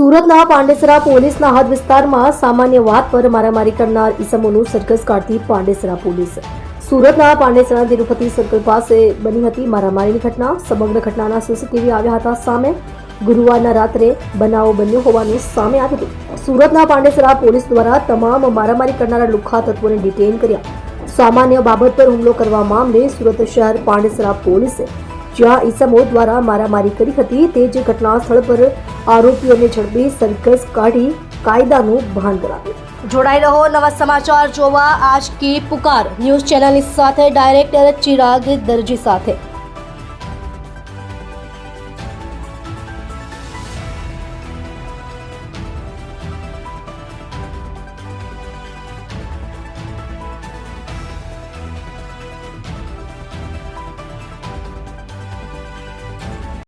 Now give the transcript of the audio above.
સુરતના પાંડેસરા પોલીસના હદ વિસ્તારમાં સામાન્ય વાત પર મારામારી કરનાર ઈસમોનું સરઘસ કાઢતી પાંડેસરા પોલીસ। સુરતના પાંડેસરા તિરુપતિ સર્કલ પાસે બની હતી મારામારીની ઘટના। સમગ્ર ઘટનાના સીસીટીવી આવ્યા હતા સામે। ગુરુવારના રાત્રે બનાવ બન્યો હોવાનું સામે આવ્યું હતું। સુરતના પાંડેસરા પોલીસ દ્વારા તમામ મારામારી કરનારા લુખ્ખા તત્વોને ડિટેઇન કર્યા। સામાન્ય બાબત પર હુમલો કરવા મામલે સુરત શહેર પાંડેસરા પોલીસે જ્યાં ઈસમો દ્વારા મારામારી કરી હતી તે જ ઘટના સ્થળ પર આરોપીઓને ઝડપી સરઘસ કાઢી કાયદાનું ભાન કરાવ્યું। જોડાઈ રહો નવા સમાચાર જોવા આજ કી પુકાર ન્યૂઝ ચેનલની સાથે ડાયરેક્ટર ચિરાગ દરજી સાથે।